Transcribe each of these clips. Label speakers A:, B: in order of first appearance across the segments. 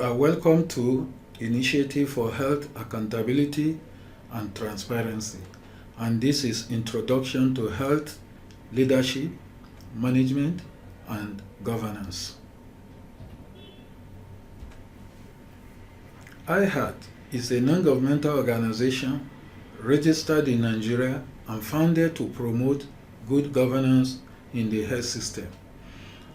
A: You are welcome to Initiative for Health Accountability and Transparency, and this is Introduction to Health Leadership, Management, and Governance. IHAT is a non-governmental organization registered in Nigeria and founded to promote good governance in the health system.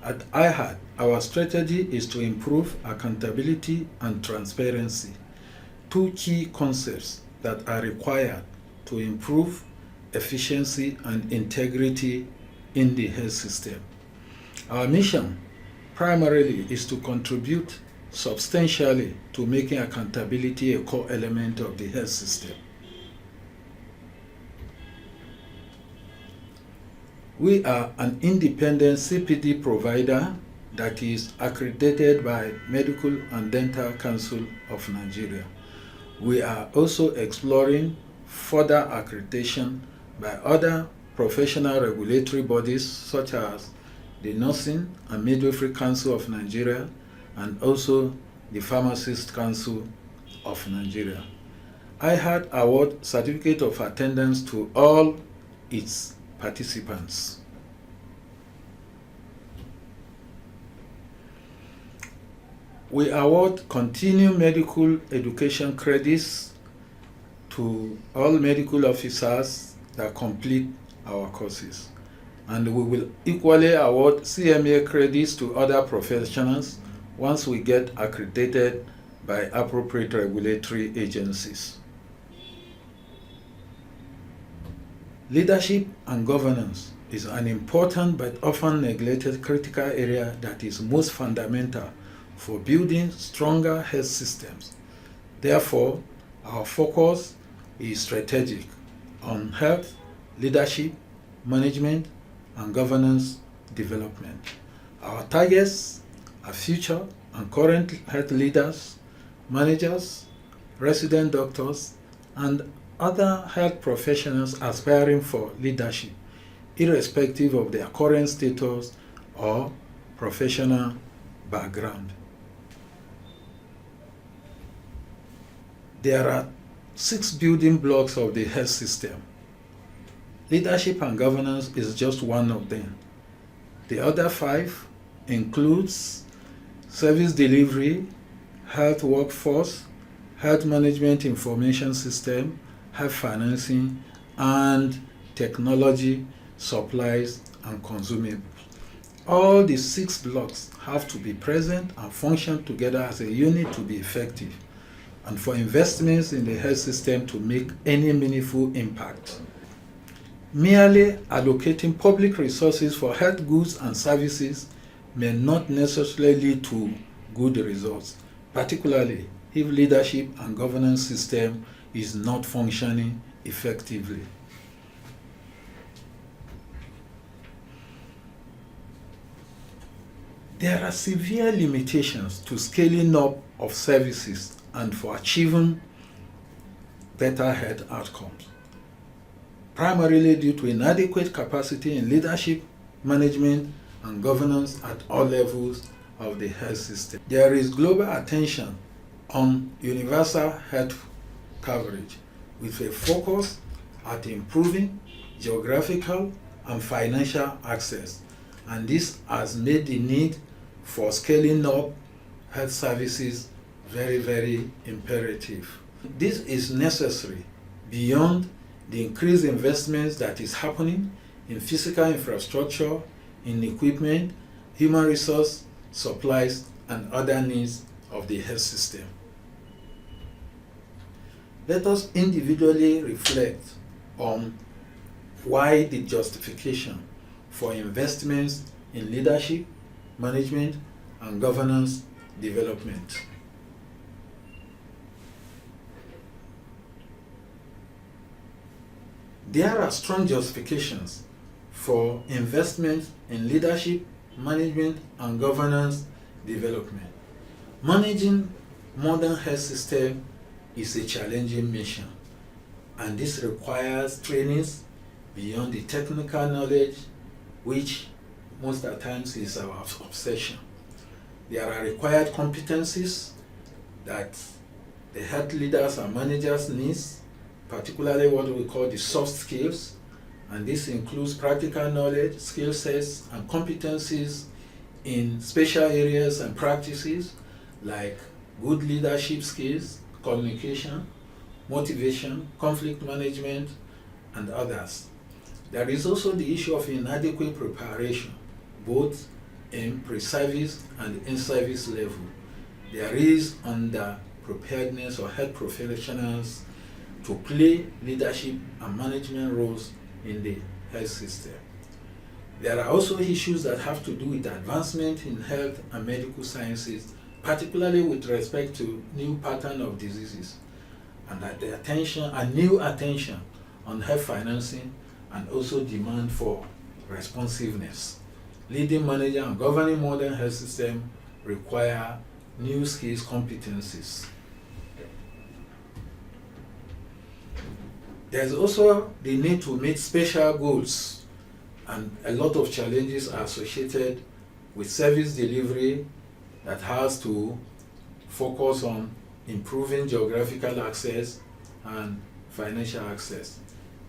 A: At IHAT, our strategy is to improve accountability and transparency, two key concepts that are required to improve efficiency and integrity in the health system. Our mission primarily is to contribute substantially to making accountability a core element of the health system. We are an independent CPD provider that is accredited by Medical and Dental Council of Nigeria. We are also exploring further accreditation by other professional regulatory bodies such as the Nursing and Midwifery Council of Nigeria and also the Pharmacist Council of Nigeria. IHAT award certificate of attendance to all its participants. We award continuing medical education credits to all medical officers that complete our courses, and we will equally award CMA credits to other professionals once we get accredited by appropriate regulatory agencies. Leadership and governance is an important but often neglected critical area that is most fundamental for building stronger health systems. Therefore, our focus is strategic on health, leadership, management, and governance development. Our targets are future and current health leaders, managers, resident doctors, and other health professionals aspiring for leadership, irrespective of their current status or professional background. There are 6 building blocks of the health system. Leadership and governance is just one of them. The other 5 includes service delivery, health workforce, health management information system, health financing, and technology, supplies, and consumables. All the 6 blocks have to be present and function together as a unit to be effective, and for investments in the health system to make any meaningful impact. Merely allocating public resources for health goods and services may not necessarily lead to good results, particularly if leadership and governance system is not functioning effectively. There are severe limitations to scaling up of services and for achieving better health outcomes, primarily due to inadequate capacity in leadership, management, and governance at all levels of the health system. There is global attention on universal health coverage with a focus at improving geographical and financial access, and this has made the need for scaling up health services very, very imperative. This is necessary beyond the increased investments that is happening in physical infrastructure, in equipment, human resource, supplies, and other needs of the health system. Let us individually reflect on why the justification for investments in leadership, management, and governance development. There are strong justifications for investment in leadership, management, and governance development. Managing modern health system is a challenging mission, and this requires trainings beyond the technical knowledge, which most of the times is our obsession. There are required competencies that the health leaders and managers needs, particularly what we call the soft skills, and this includes practical knowledge, skill sets, and competencies in special areas and practices like good leadership skills, communication, motivation, conflict management, and others. There is also the issue of inadequate preparation, both in pre-service and in-service level. There is under preparedness of health professionals to play leadership and management roles in the health system. There are also issues that have to do with advancement in health and medical sciences, particularly with respect to new pattern of diseases, and that the attention and new attention on health financing, and also demand for responsiveness. Leading, managing, and governing modern health system require new skills, competencies. There's also the need to meet special goals, and a lot of challenges are associated with service delivery that has to focus on improving geographical access and financial access.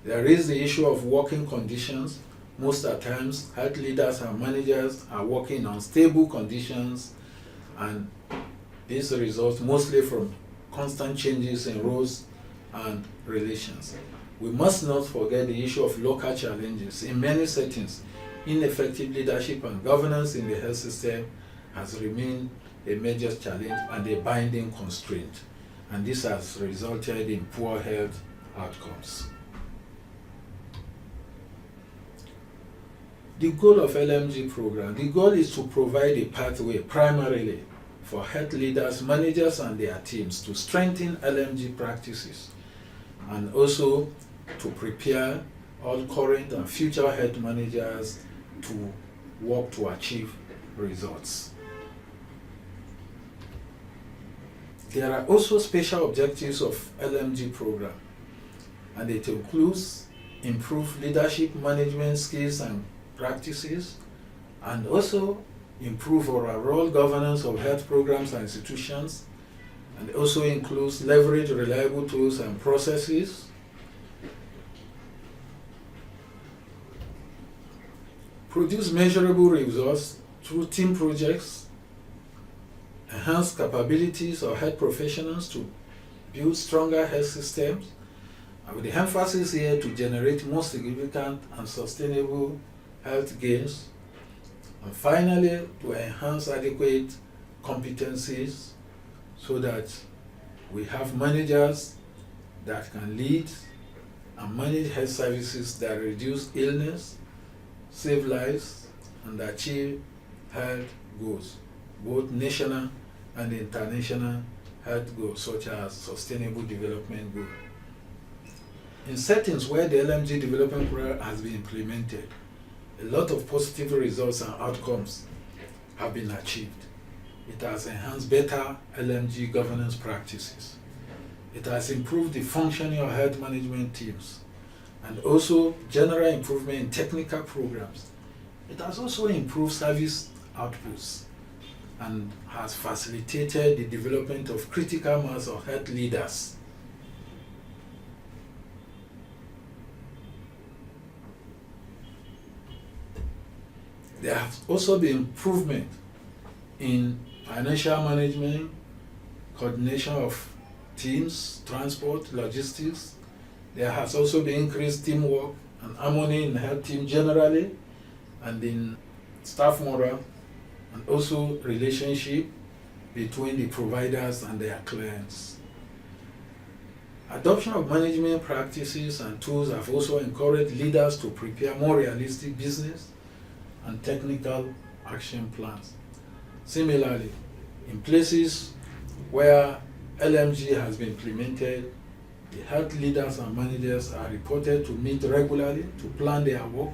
A: There is the issue of working conditions. Most of the times, health leaders and managers are working on stable conditions, and this results mostly from constant changes in roles and relations. We must not forget the issue of local challenges. In many settings, ineffective leadership and governance in the health system has remained a major challenge and a binding constraint, and this has resulted in poor health outcomes. The goal of LMG program, the goal is to provide a pathway primarily for health leaders, managers, and their teams to strengthen LMG practices, and also to prepare all current and future health managers to work to achieve results. There are also special objectives of LMG program, and it includes improved leadership management skills and practices, and also improve overall governance of health programs and institutions, and also includes leverage reliable tools and processes, produce measurable results through team projects, enhance capabilities of health professionals to build stronger health systems, and with the emphasis here to generate more significant and sustainable health gains, and finally to enhance adequate competencies so that we have managers that can lead and manage health services that reduce illness, save lives, and achieve health goals, both national and international health goals such as Sustainable Development Goals. In settings where the LMG development program has been implemented, a lot of positive results and outcomes have been achieved. It has enhanced better LMG governance practices. It has improved the functioning of health management teams, and also general improvement in technical programs. It has also improved service outputs and has facilitated the development of critical mass of health leaders. There has also been improvement in financial management, coordination of teams, transport, logistics. There has also been increased teamwork and harmony in health team generally, and in staff morale, and also relationship between the providers and their clients. Adoption of management practices and tools have also encouraged leaders to prepare more realistic business and technical action plans. Similarly, in places where LMG has been implemented, the health leaders and managers are reported to meet regularly to plan their work,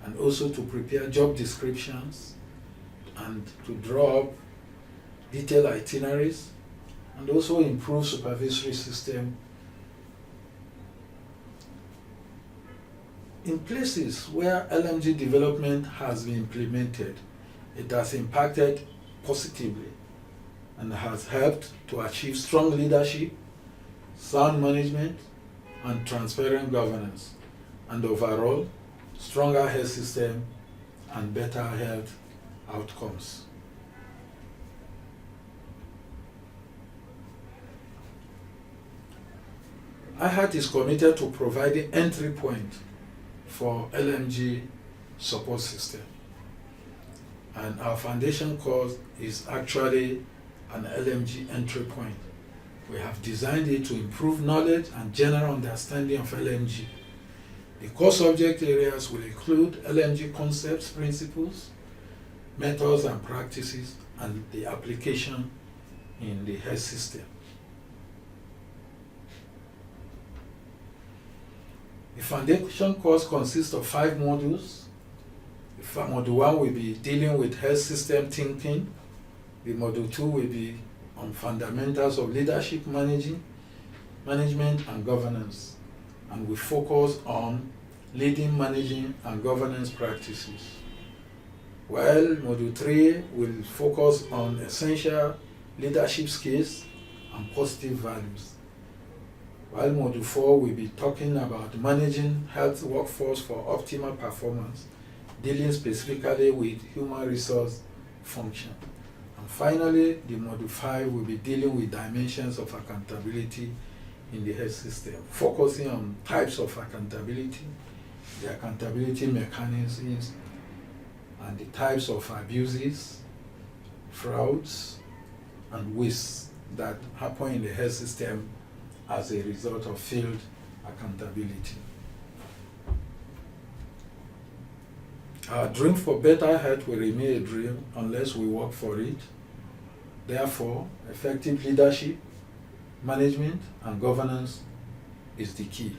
A: and also to prepare job descriptions, and to draw up detailed itineraries, and also improve supervisory system. In places where LMG development has been implemented, it has impacted positively and has helped to achieve strong leadership, sound management, and transparent governance, and overall, stronger health system and better health outcomes. IHEART is committed to providing entry point for LMG support system. And our foundation course is actually an LMG entry point. We have designed it to improve knowledge and general understanding of LMG. The core subject areas will include LMG concepts, principles, methods and practices, and the application in the health system. The foundation course consists of 5 modules. Module 1 will be dealing with health system thinking. The module 2 will be on fundamentals of leadership management and governance. And we focus on leading, managing, and governance practices. While module 3 will focus on essential leadership skills and positive values. While module 4 will be talking about managing health workforce for optimal performance, dealing specifically with human resource function. And finally, the module 5 will be dealing with dimensions of accountability in the health system, focusing on types of accountability, the accountability mechanisms, and the types of abuses, frauds, and wastes that happen in the health system as a result of failed accountability. Our dream for better health will remain a dream unless we work for it. Therefore, effective leadership, management, and governance is the key.